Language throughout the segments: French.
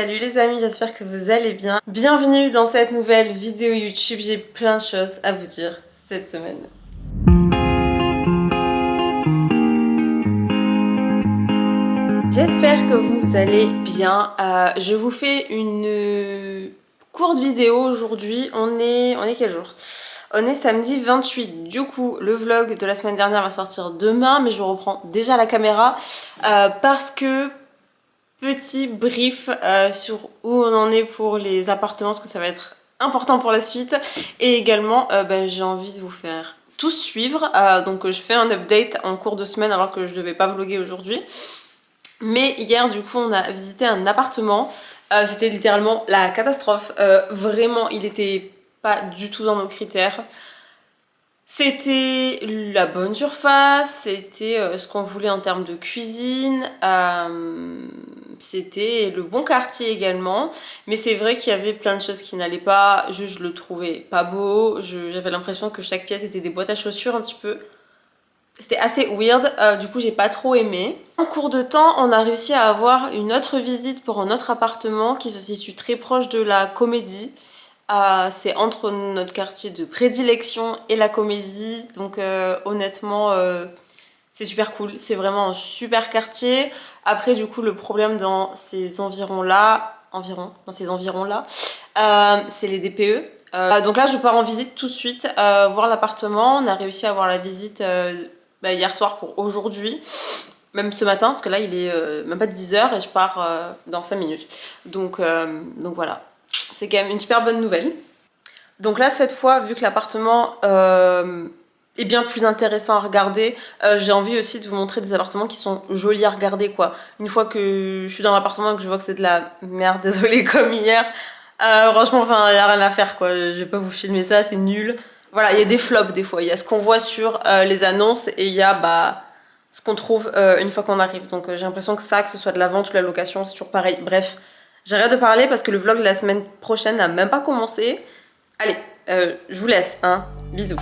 Salut les amis, j'espère que vous allez bien. Bienvenue dans cette nouvelle vidéo YouTube, j'ai plein de choses à vous dire cette semaine. J'espère que vous allez bien. Je vous fais une courte vidéo aujourd'hui. On est quel jour? On est samedi 28. Du coup, le vlog de la semaine dernière va sortir demain, mais je reprends déjà la caméra parce que petit brief sur où on en est pour les appartements, parce que ça va être important pour la suite. Et également, j'ai envie de vous faire tout suivre. Donc je fais un update en cours de semaine alors que je devais pas vlogger aujourd'hui. Mais hier, du coup, on a visité un appartement. C'était littéralement la catastrophe. Vraiment, il était pas du tout dans nos critères. C'était la bonne surface, c'était ce qu'on voulait en termes de cuisine, c'était le bon quartier également, mais c'est vrai qu'il y avait plein de choses qui n'allaient pas, je le trouvais pas beau, j'avais l'impression que chaque pièce était des boîtes à chaussures un petit peu. C'était assez weird, du coup j'ai pas trop aimé. En cours de temps, on a réussi à avoir une autre visite pour un autre appartement qui se situe très proche de la Comédie. C'est entre notre quartier de prédilection et la Comédie, donc honnêtement c'est super cool, c'est vraiment un super quartier. Après du coup le problème dans ces environs-là, c'est les DPE. Donc là je pars en visite tout de suite, voir l'appartement. On a réussi à avoir la visite hier soir pour aujourd'hui. Même ce matin, parce que là il est même pas 10h et je pars dans 5 minutes. Donc voilà. C'est quand même une super bonne nouvelle. Donc là, cette fois, vu que l'appartement est bien plus intéressant à regarder, j'ai envie aussi de vous montrer des appartements qui sont jolis à regarder, quoi. Une fois que je suis dans l'appartement et que je vois que c'est de la merde, désolée, comme hier, franchement, enfin, il n'y a rien à faire, quoi. Je vais pas vous filmer ça, c'est nul. Voilà, il y a des flops des fois. Il y a ce qu'on voit sur les annonces et il y a ce qu'on trouve une fois qu'on arrive. Donc j'ai l'impression que ça, que ce soit de la vente ou de la location, c'est toujours pareil. Bref, j'arrête de parler parce que le vlog de la semaine prochaine n'a même pas commencé. Allez, je vous laisse, hein. Bisous.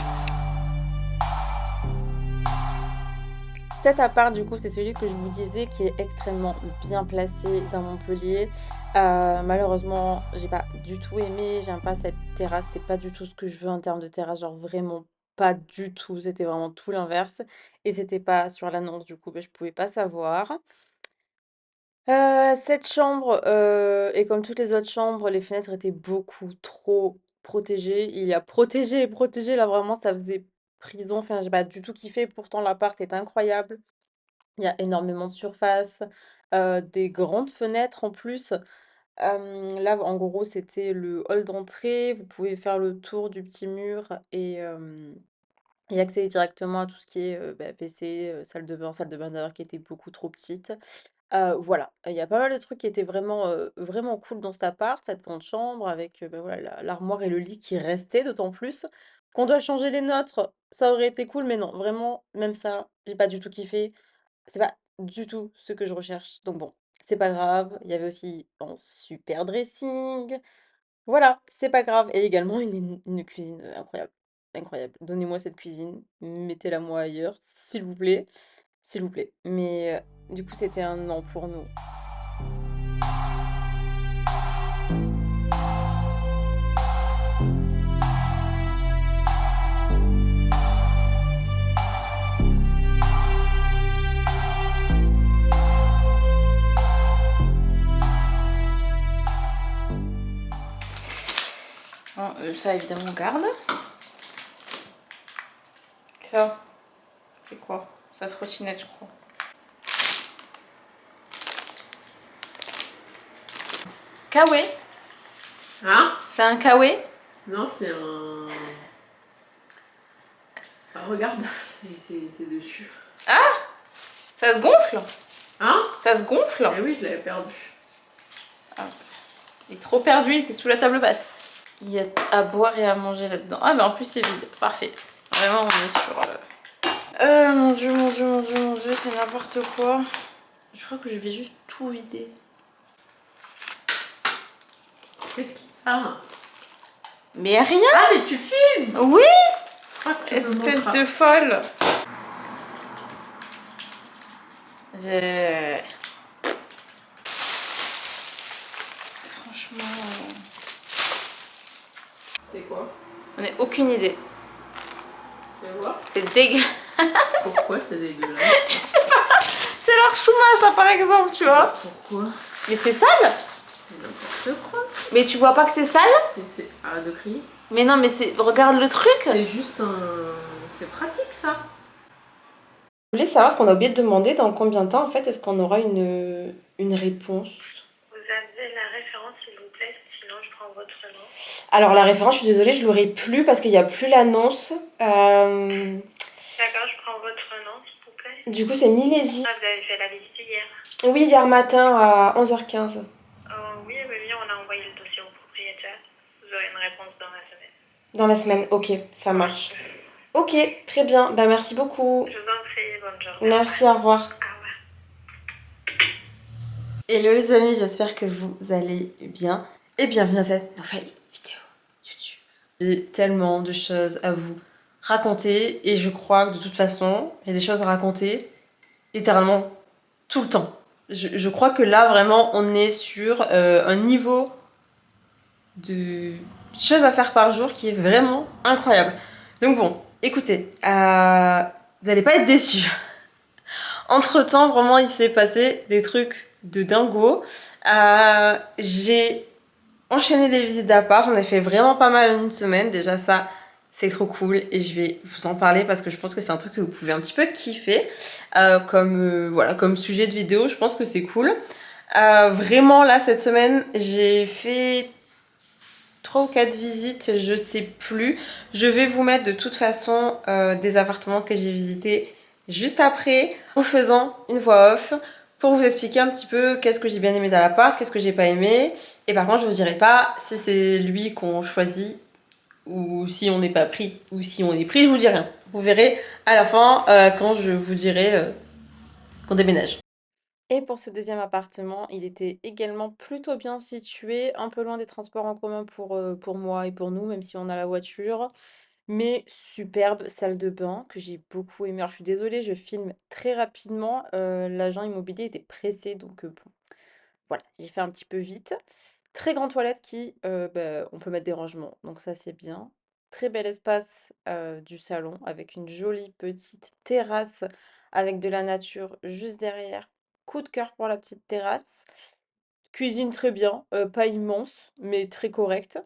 Cet appart, du coup, c'est celui que je vous disais qui est extrêmement bien placé dans Montpellier. Malheureusement, j'ai pas du tout aimé. J'aime pas cette terrasse. C'est pas du tout ce que je veux en termes de terrasse. Genre vraiment pas du tout. C'était vraiment tout l'inverse. Et c'était pas sur l'annonce, du coup, je pouvais pas savoir. Cette chambre, et comme toutes les autres chambres, les fenêtres étaient beaucoup trop protégées. Il y a protégé et protégé, là vraiment ça faisait prison, enfin j'ai pas du tout kiffé, pourtant l'appart est incroyable. Il y a énormément de surface, des grandes fenêtres en plus. Là en gros c'était le hall d'entrée, vous pouvez faire le tour du petit mur et accéder directement à tout ce qui est, WC, salle de bain d'ailleurs qui était beaucoup trop petite. Voilà, il y a pas mal de trucs qui étaient vraiment cool dans cet appart, cette grande chambre avec, voilà l'armoire et le lit qui restaient, d'autant plus qu'on doit changer les nôtres. Ça aurait été cool, mais non, vraiment, même ça, j'ai pas du tout kiffé. C'est pas du tout ce que je recherche, donc bon, c'est pas grave. Il y avait aussi un super dressing. Voilà, c'est pas grave et également une cuisine, incroyable, incroyable. Donnez-moi cette cuisine, mettez-la moi ailleurs, s'il vous plaît. S'il vous plaît. Mais du coup, c'était un non pour nous. Bon, ça, évidemment, on garde. Ça, c'est quoi? Ça trottinette, je crois. Kawaii. Hein? C'est un kawaii? Non, c'est un... Ah, regarde, c'est dessus. Ah! Ça se gonfle? Hein? Ça se gonfle? Eh oui, je l'avais perdu. Ah. Il est trop perdu, il était sous la table basse. Il y a à boire et à manger là-dedans. Ah, mais en plus, c'est vide. Parfait. Vraiment, on est sur... mon dieu, mon dieu, mon dieu, mon dieu, c'est n'importe quoi. Je crois que je vais juste tout vider. Qu'est-ce qu'il y a? Mais rien! Ah, mais tu filmes! Oui! Espèce Espèce de folle! franchement... C'est quoi? On n'a aucune idée. Tu veux voir? C'est dégueulasse. Pourquoi c'est dégueulasse? Je sais pas. C'est l'archouma ça par exemple, tu vois. Pourquoi? Mais c'est sale. C'est n'importe quoi. Mais tu vois pas que c'est sale? Arrête de crier. Mais non mais c'est... Regarde le truc. C'est juste un... C'est pratique ça. Je voulais savoir ce qu'on a oublié de demander, dans combien de temps en fait est-ce qu'on aura une réponse. Vous avez la référence s'il vous plaît, sinon je prends votre nom. Alors la référence, je suis désolée, je l'aurai plus parce qu'il n'y a plus l'annonce. D'accord, je prends votre nom s'il vous plaît. Du coup c'est Milésie. Ah, vous avez fait la visite hier. Oui, hier matin à 11h15. Oui, oui, on a envoyé le dossier au propriétaire. Vous aurez une réponse dans la semaine. Dans la semaine, ok, ça marche. Ok, très bien, bah merci beaucoup. Je vous en prie, bonne journée. Merci, au revoir. Au revoir. Hello les amis, j'espère que vous allez bien et bienvenue à cette nouvelle vidéo YouTube. J'ai tellement de choses à vous raconter et je crois que de toute façon, j'ai des choses à raconter littéralement tout le temps. Je crois que là vraiment on est sur un niveau de choses à faire par jour qui est vraiment incroyable. Donc bon, écoutez, vous n'allez pas être déçus. Entre temps, vraiment, il s'est passé des trucs de dingo. J'ai enchaîné les visites d'appart, j'en ai fait vraiment pas mal en une semaine. Déjà, ça, c'est trop cool et je vais vous en parler parce que je pense que c'est un truc que vous pouvez un petit peu kiffer. Voilà, comme sujet de vidéo, je pense que c'est cool. Vraiment, là, cette semaine, j'ai fait 3 ou 4 visites, je sais plus. Je vais vous mettre de toute façon des appartements que j'ai visités juste après, en faisant une voix off pour vous expliquer un petit peu qu'est-ce que j'ai bien aimé dans l'appart, qu'est-ce que j'ai pas aimé. Et par contre, je vous dirai pas si c'est lui qu'on choisit ou si on n'est pas pris ou si on est pris, je vous dis rien. Vous verrez à la fin quand je vous dirai qu'on déménage. Et pour ce deuxième appartement, il était également plutôt bien situé, un peu loin des transports en commun pour moi et pour nous, même si on a la voiture. Mais superbe salle de bain que j'ai beaucoup aimé. Alors je suis désolée, je filme très rapidement. L'agent immobilier était pressé, donc bon, voilà, j'ai fait un petit peu vite. Très grande toilette qui, bah, on peut mettre des rangements, donc ça c'est bien. Très bel espace du salon avec une jolie petite terrasse avec de la nature juste derrière. Coup de cœur pour la petite terrasse. Cuisine très bien, pas immense, mais très correcte.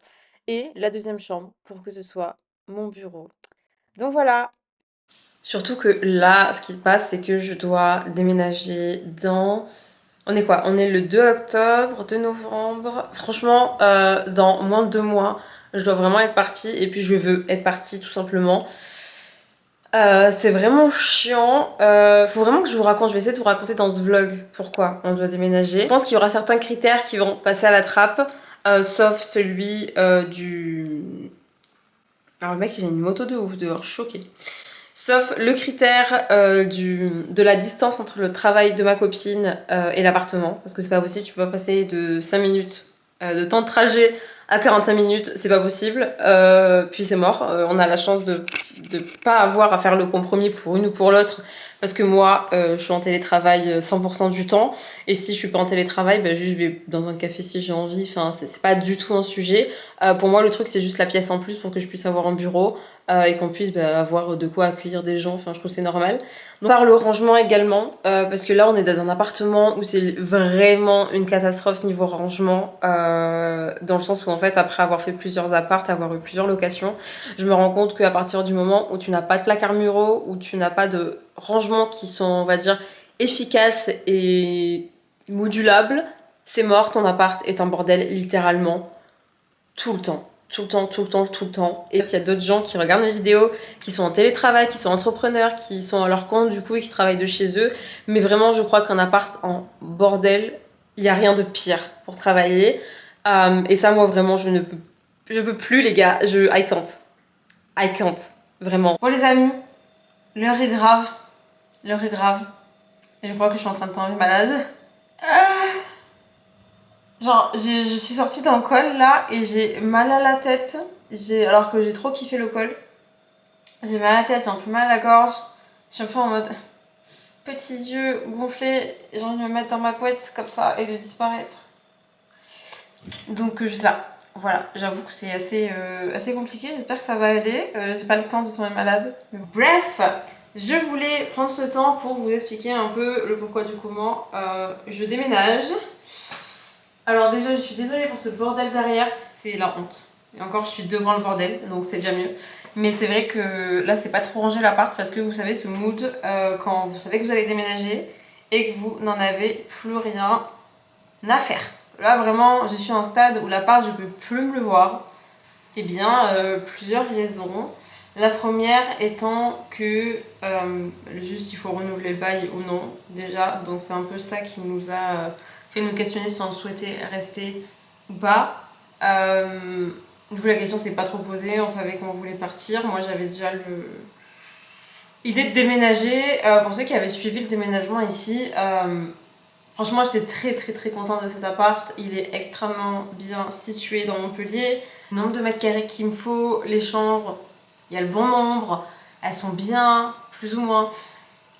Et la deuxième chambre pour que ce soit mon bureau. Donc voilà. Surtout que là, ce qui se passe, c'est que je dois déménager dans... On est quoi? On est le 2 octobre, 2 novembre. Franchement, dans moins de 2 mois, je dois vraiment être partie. Et puis je veux être partie tout simplement. C'est vraiment chiant. Faut vraiment que je vous raconte. Je vais essayer de vous raconter dans ce vlog pourquoi on doit déménager. Je pense qu'il y aura certains critères qui vont passer à la trappe. Sauf celui du... Alors le mec il a une moto de ouf dehors, choqué. Sauf le critère de la distance entre le travail de ma copine et l'appartement. Parce que c'est pas possible, tu peux pas passer de 5 minutes de temps de trajet à 45 minutes, c'est pas possible. Puis c'est mort. On a la chance de pas avoir à faire le compromis pour une ou pour l'autre. Parce que moi, je suis en télétravail 100% du temps. Et si je suis pas en télétravail, bah, juste je vais dans un café si j'ai envie. Enfin, c'est pas du tout un sujet. Pour moi, le truc, c'est juste la pièce en plus pour que je puisse avoir un bureau. Et qu'on puisse avoir de quoi accueillir des gens, enfin je trouve que c'est normal. Donc, par le rangement également, parce que là on est dans un appartement où c'est vraiment une catastrophe niveau rangement, dans le sens où en fait après avoir fait plusieurs apparts, avoir eu plusieurs locations, je me rends compte qu'à partir du moment où tu n'as pas de placard muraux, où tu n'as pas de rangements qui sont on va dire efficaces et modulables, c'est mort, ton appart est un bordel littéralement tout le temps. Tout le temps, tout le temps, tout le temps. Et s'il y a d'autres gens qui regardent mes vidéos, qui sont en télétravail, qui sont entrepreneurs, qui sont à leur compte du coup et qui travaillent de chez eux, mais vraiment je crois qu'un appart en bordel, il n'y a rien de pire pour travailler. Et ça moi vraiment je peux plus les gars, I can't. I can't, vraiment. Bon les amis, l'heure est grave. L'heure est grave. Et je crois que je suis en train de tomber malade. Genre, je suis sortie d'un col là et j'ai mal à la tête. Alors que j'ai trop kiffé le col. J'ai mal à la tête, j'ai un peu mal à la gorge. Je suis un peu en mode petits yeux gonflés. J'ai envie de me mettre dans ma couette comme ça et de disparaître. Donc je sais pas. Voilà, j'avoue que c'est assez compliqué, j'espère que ça va aller. J'ai pas le temps de tomber malade. Bref, je voulais prendre ce temps pour vous expliquer un peu le pourquoi du comment. Je déménage. Alors déjà, je suis désolée pour ce bordel derrière, c'est la honte. Et encore, je suis devant le bordel, donc c'est déjà mieux. Mais c'est vrai que là, c'est pas trop rangé l'appart parce que vous savez, ce mood, quand vous savez que vous allez déménager et que vous n'en avez plus rien à faire. Là, vraiment, je suis à un stade où l'appart, je peux plus me le voir. Eh bien, plusieurs raisons. La première étant que juste il faut renouveler le bail ou non, déjà. Donc c'est un peu ça qui nous a fait nous questionner si on souhaitait rester ou pas. Du coup, la question s'est pas trop posée, on savait qu'on voulait partir. Moi, j'avais déjà l'idée de déménager. Pour ceux qui avaient suivi le déménagement ici, franchement, j'étais très contente de cet appart. Il est extrêmement bien situé dans Montpellier. Le nombre de mètres carrés qu'il me faut, les chambres, il y a le bon nombre, elles sont bien, plus ou moins.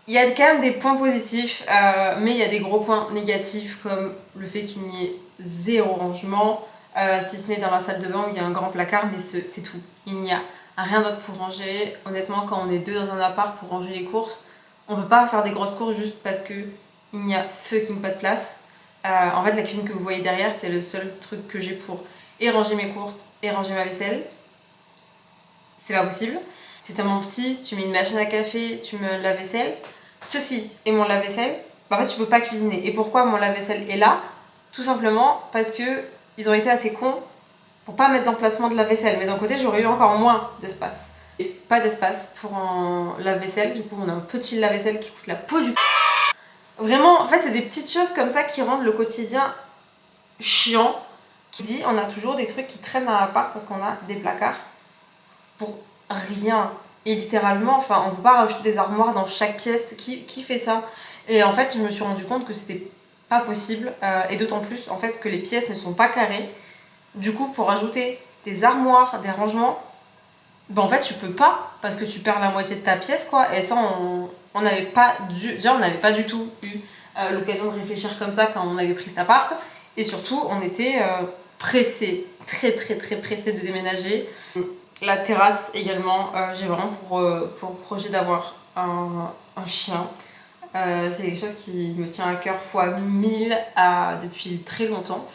Il y a quand même des points positifs, mais il y a des gros points négatifs comme le fait qu'il n'y ait zéro rangement, si ce n'est dans la salle de bain où il y a un grand placard, mais c'est tout. Il n'y a rien d'autre pour ranger. Honnêtement, quand on est deux dans un appart pour ranger les courses, on ne peut pas faire des grosses courses juste parce que il n'y a fucking pas de place. En fait, la cuisine que vous voyez derrière, c'est le seul truc que j'ai pour et ranger mes courses et ranger ma vaisselle. C'est pas possible. Si t'as mon petit, tu mets une machine à café, tu mets le lave-vaisselle. Ceci est mon lave-vaisselle. Bah, en fait, tu peux pas cuisiner. Et pourquoi mon lave-vaisselle est là? Tout simplement parce que ils ont été assez cons pour pas mettre d'emplacement de lave-vaisselle. Mais d'un côté, j'aurais eu encore moins d'espace. Et pas d'espace pour un lave-vaisselle. Du coup, on a un petit lave-vaisselle qui coûte la peau du... Vraiment, en fait, c'est des petites choses comme ça qui rendent le quotidien chiant. Qui dit, on a toujours des trucs qui traînent dans l'appart parce qu'on a des placards pour rien. Et littéralement, enfin, on peut pas rajouter des armoires dans chaque pièce. Qui fait ça? Et en fait, je me suis rendu compte que c'était pas possible. Et d'autant plus, en fait, que les pièces ne sont pas carrées. Du coup, pour rajouter des armoires, des rangements, ben en fait, tu peux pas parce que tu perds la moitié de ta pièce, quoi. Et ça, on n'avait pas déjà, on n'avait pas du tout eu l'occasion de réfléchir comme ça quand on avait pris cet appart. Et surtout, on était pressés, très pressés de déménager. La terrasse également, j'ai vraiment pour projet d'avoir un chien. C'est quelque chose qui me tient à cœur fois 1000 depuis très longtemps.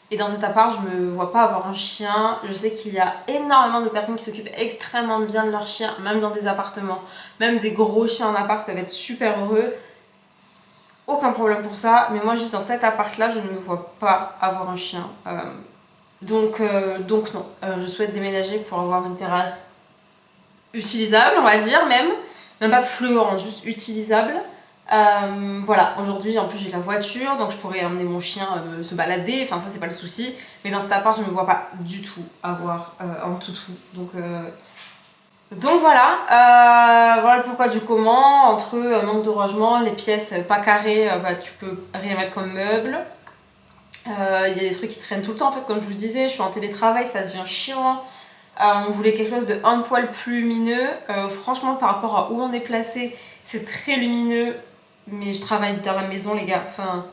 Et dans cet appart, je me vois pas avoir un chien. Je sais qu'il y a énormément de personnes qui s'occupent extrêmement bien de leur chien, même dans des appartements. Même des gros chiens en appart peuvent être super heureux. Aucun problème pour ça. Mais moi, juste dans cet appart-là, je ne me vois pas avoir un chien. Donc non. Je souhaite déménager pour avoir une terrasse utilisable, on va dire, même pas fluorante, juste utilisable. Voilà, aujourd'hui en plus j'ai la voiture, donc je pourrais emmener mon chien se balader, enfin ça c'est pas le souci. Mais dans cet appart, je me vois pas du tout avoir un toutou. Donc voilà, voilà pourquoi du comment. Entre un manque de rangement, les pièces pas carrées, bah, tu peux rien mettre comme meuble. Il y a des trucs qui traînent tout le temps en fait, comme je vous disais, je suis en télétravail, ça devient chiant. On voulait quelque chose de un poil plus lumineux. Franchement, par rapport à où on est placé, c'est très lumineux. Mais je travaille dans la maison, les gars. Enfin,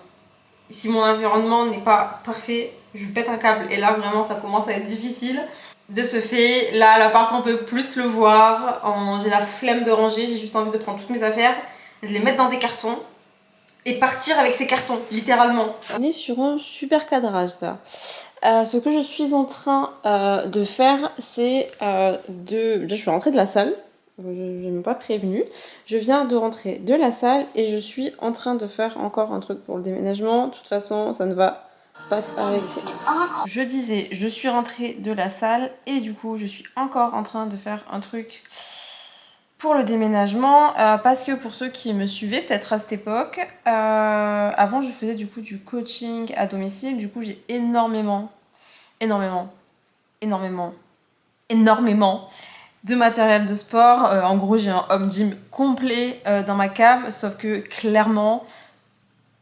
si mon environnement n'est pas parfait, je pète un câble. Et là, vraiment, ça commence à être difficile. De ce fait, là, l'appart, on peut plus le voir. J'ai la flemme de ranger. J'ai juste envie de prendre toutes mes affaires, de les mettre dans des cartons et partir avec ces cartons, littéralement. On est sur un super cadrage là. Ce que je suis en train de faire, c'est je suis rentrée de la salle. Je n'ai même pas prévenu. Je viens de rentrer de la salle et je suis en train de faire encore un truc pour le déménagement. De toute façon, ça ne va pas s'arrêter. Je disais, je suis rentrée de la salle et du coup, je suis encore en train de faire un truc pour le déménagement, parce que pour ceux qui me suivaient peut-être à cette époque, avant je faisais du coup du coaching à domicile, du coup j'ai énormément de matériel de sport. En gros j'ai un home gym complet dans ma cave, sauf que clairement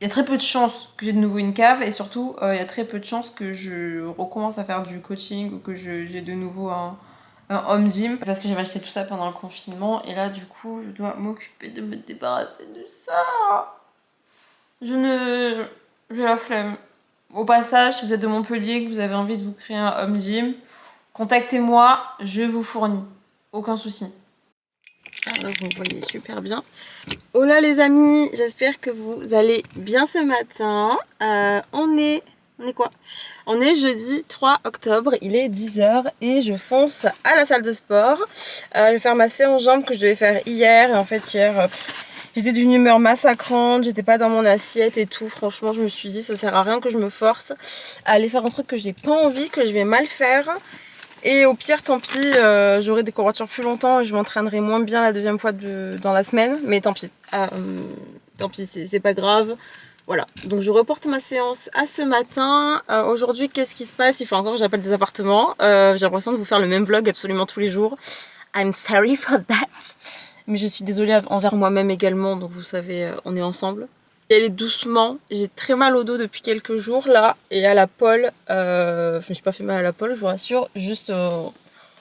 il y a très peu de chances que j'ai de nouveau une cave et surtout il y a très peu de chances que je recommence à faire du coaching ou que j'ai de nouveau un home gym parce que j'avais acheté tout ça pendant le confinement et là du coup je dois m'occuper de me débarrasser de ça. J'ai la flemme. au passage, si vous êtes de Montpellier, que vous avez envie de vous créer un home gym, contactez-moi, je vous fournis. Aucun souci. Alors, vous voyez super bien. Hola les amis, j'espère que vous allez bien ce matin. On est quoi? On est jeudi 3 octobre, il est 10h et je fonce à la salle de sport. Je vais faire ma séance jambes que je devais faire hier. Et en fait hier, j'étais d'une humeur massacrante, j'étais pas dans mon assiette et tout. Franchement, je me suis dit ça sert à rien que je me force à aller faire un truc que j'ai pas envie, que je vais mal faire. Et au pire, tant pis, j'aurai des courbatures plus longtemps et je m'entraînerai moins bien la deuxième fois dans la semaine. Mais tant pis, c'est pas grave. Voilà, donc je reporte ma séance à ce matin. Aujourd'hui, qu'est-ce qui se passe? Il faut encore que j'appelle des appartements. J'ai l'impression de vous faire le même vlog absolument tous les jours. I'm sorry for that. Mais je suis désolée envers moi-même également, donc vous savez, on est ensemble. Et aller doucement, j'ai très mal au dos depuis quelques jours là, et à la pole, je me suis pas fait mal à la pole, je vous rassure, juste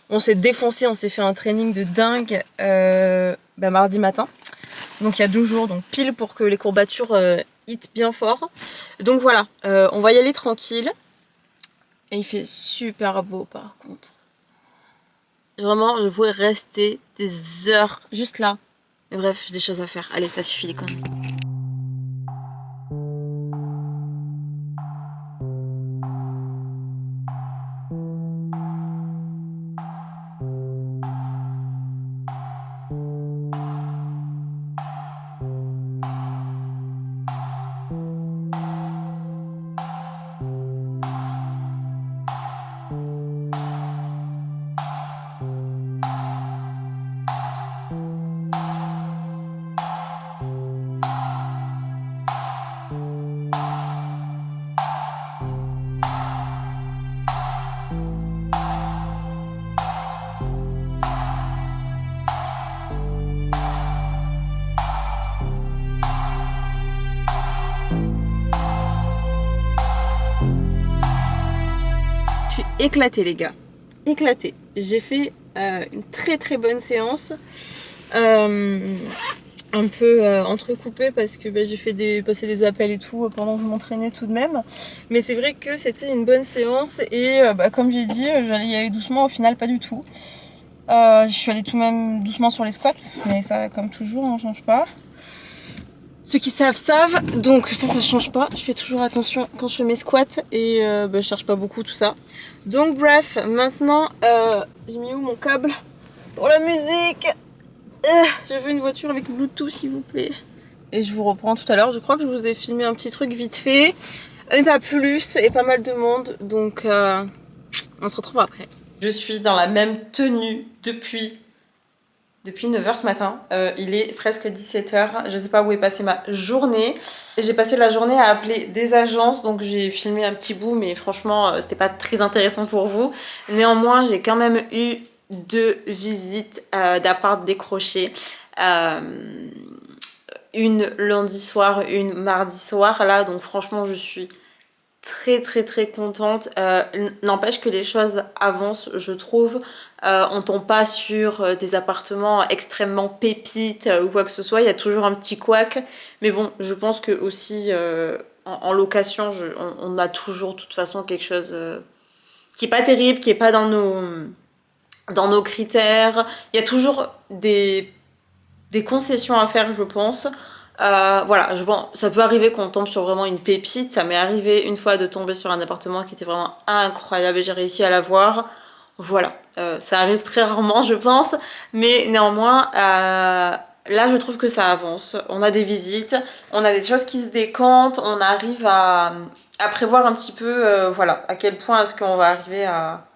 on s'est défoncé, on s'est fait un training de dingue mardi matin, donc il y a 2 jours, donc pile pour que les courbatures hit bien fort. Donc voilà, on va y aller tranquille, et il fait super beau par contre. Vraiment, je pourrais rester des heures juste là. Mais bref, j'ai des choses à faire. Allez, ça suffit les conneries. Éclaté les gars, éclaté. J'ai fait une très bonne séance, un peu entrecoupée parce que j'ai fait passer des appels et tout pendant que je m'entraînais tout de même. Mais c'est vrai que c'était une bonne séance et comme j'ai dit, j'allais y aller doucement, au final pas du tout. Je suis allée tout de même doucement sur les squats, mais ça comme toujours, on ne change pas. Ceux qui savent, donc ça change pas. Je fais toujours attention quand je fais mes squats et je cherche pas beaucoup tout ça. Donc bref, maintenant, j'ai mis où mon câble pour la musique? Je veux une voiture avec Bluetooth s'il vous plaît. Et je vous reprends tout à l'heure. Je crois que je vous ai filmé un petit truc vite fait, mais pas plus, et pas mal de monde. Donc on se retrouve après. Je suis dans la même tenue depuis 9h ce matin, il est presque 17h, je sais pas où est passée ma journée. J'ai passé la journée à appeler des agences, donc j'ai filmé un petit bout, mais franchement c'était pas très intéressant pour vous. Néanmoins j'ai quand même eu 2 visites d'appart décrochées. Une lundi soir, une mardi soir là, donc franchement je suis très contente. N'empêche que les choses avancent, je trouve. On tombe pas sur des appartements extrêmement pépites ou quoi que ce soit, il y a toujours un petit couac, mais bon, je pense que aussi en location, on a toujours de toute façon quelque chose qui est pas terrible, qui est pas dans nos critères. Il y a toujours des concessions à faire, je pense. Voilà, bon, ça peut arriver qu'on tombe sur vraiment une pépite. Ça m'est arrivé une fois de tomber sur un appartement qui était vraiment incroyable et j'ai réussi à l'avoir. Voilà, ça arrive très rarement je pense, mais néanmoins là je trouve que ça avance. On a des visites, on a des choses qui se décantent, on arrive à prévoir un petit peu voilà, à quel point est-ce qu'on va arriver à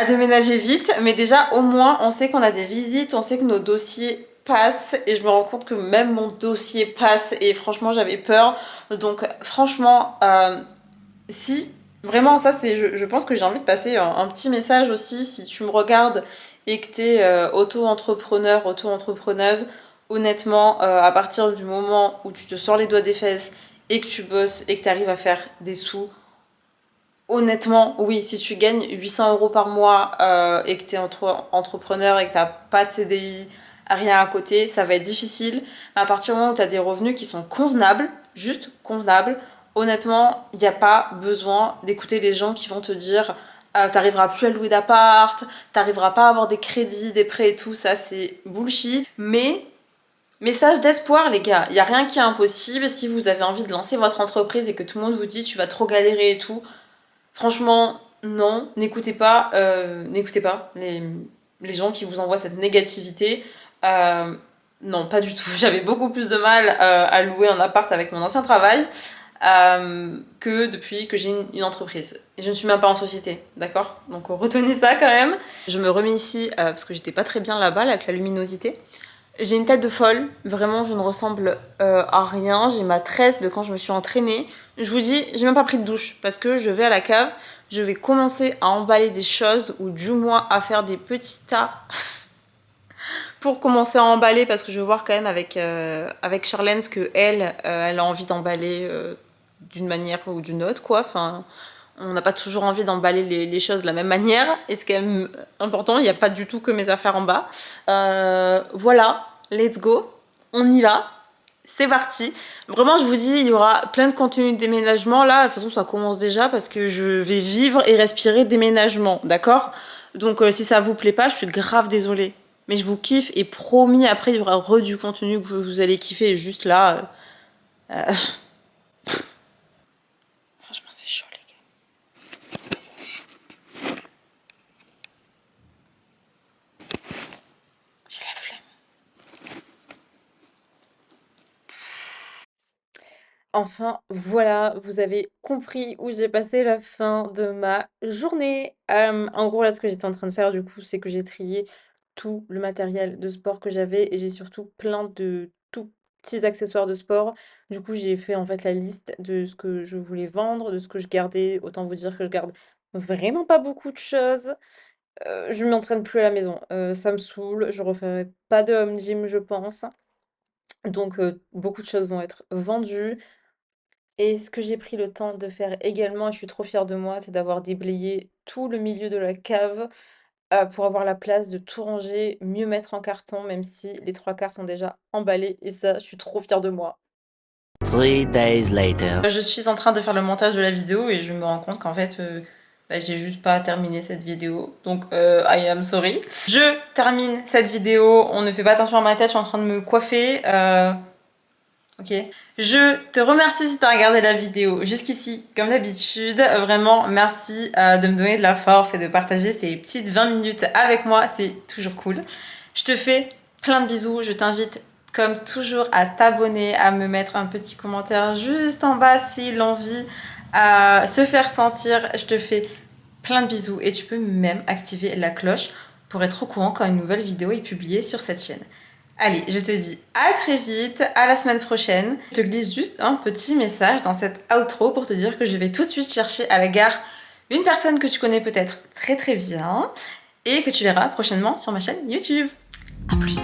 déménager vite. Mais déjà au moins on sait qu'on a des visites, on sait que nos dossiers passe et je me rends compte que même mon dossier passe et franchement j'avais peur. Donc franchement si vraiment ça c'est je pense que j'ai envie de passer un petit message aussi si tu me regardes et que t'es auto-entrepreneur, auto-entrepreneuse, honnêtement à partir du moment où tu te sors les doigts des fesses et que tu bosses et que tu arrives à faire des sous, honnêtement oui, si tu gagnes 800 € par mois et que t'es entrepreneur et que t'as pas de CDI, rien à côté, ça va être difficile. À partir du moment où tu as des revenus qui sont convenables, juste convenables, honnêtement, il n'y a pas besoin d'écouter les gens qui vont te dire t'arriveras plus à louer d'appart, t'arriveras pas à avoir des crédits, des prêts et tout, ça c'est bullshit. Mais message d'espoir les gars, il n'y a rien qui est impossible. Si vous avez envie de lancer votre entreprise et que tout le monde vous dit tu vas trop galérer et tout, franchement non, n'écoutez pas les gens qui vous envoient cette négativité. Non, pas du tout. J'avais beaucoup plus de mal à louer un appart avec mon ancien travail que depuis que j'ai une entreprise. Et je ne suis même pas en société, d'accord? Donc retenez ça quand même. Je me remets ici parce que j'étais pas très bien là-bas avec la luminosité. J'ai une tête de folle, vraiment je ne ressemble à rien. J'ai ma tresse de quand je me suis entraînée. Je vous dis, j'ai même pas pris de douche parce que je vais à la cave, je vais commencer à emballer des choses ou du moins à faire des petits tas pour commencer à emballer parce que je veux voir quand même avec Charlène ce qu'elle elle a envie d'emballer d'une manière ou d'une autre quoi. Enfin, on n'a pas toujours envie d'emballer les choses de la même manière et c'est quand même important, il n'y a pas du tout que mes affaires en bas. Voilà, let's go, on y va. C'est parti. Vraiment, je vous dis, il y aura plein de contenu de déménagement. Là, de toute façon, ça commence déjà parce que je vais vivre et respirer déménagement, d'accord? Donc, si ça vous plaît pas, je suis grave désolée. Mais je vous kiffe et promis, après, il y aura du contenu que vous allez kiffer. Juste là... Franchement, c'est chaud, les gars. J'ai la flemme. Enfin, voilà, vous avez compris où j'ai passé la fin de ma journée. En gros, là, ce que j'étais en train de faire, du coup, c'est que j'ai trié tout le matériel de sport que j'avais et j'ai surtout plein de tout petits accessoires de sport. Du coup, j'ai fait en fait la liste de ce que je voulais vendre, de ce que je gardais. Autant vous dire que je garde vraiment pas beaucoup de choses. Je m'entraîne plus à la maison. Ça me saoule. Je referai pas de home gym, je pense. Donc, beaucoup de choses vont être vendues. Et ce que j'ai pris le temps de faire également, et je suis trop fière de moi, c'est d'avoir déblayé tout le milieu de la cave pour avoir la place de tout ranger, mieux mettre en carton, même si les 3 quarts sont déjà emballés. Et ça, je suis trop fière de moi. 3 days later. Je suis en train de faire le montage de la vidéo et je me rends compte qu'en fait, j'ai juste pas terminé cette vidéo. Donc, I am sorry. Je termine cette vidéo. On ne fait pas attention à ma tête, je suis en train de me coiffer. Ok. Je te remercie si tu as regardé la vidéo jusqu'ici, comme d'habitude. Vraiment, merci de me donner de la force et de partager ces petites 20 minutes avec moi. C'est toujours cool. Je te fais plein de bisous. Je t'invite, comme toujours, à t'abonner, à me mettre un petit commentaire juste en bas si l'envie se faire sentir. Je te fais plein de bisous et tu peux même activer la cloche pour être au courant quand une nouvelle vidéo est publiée sur cette chaîne. Allez, je te dis à très vite, à la semaine prochaine. Je te glisse juste un petit message dans cette outro pour te dire que je vais tout de suite chercher à la gare une personne que tu connais peut-être très très bien et que tu verras prochainement sur ma chaîne YouTube. A plus.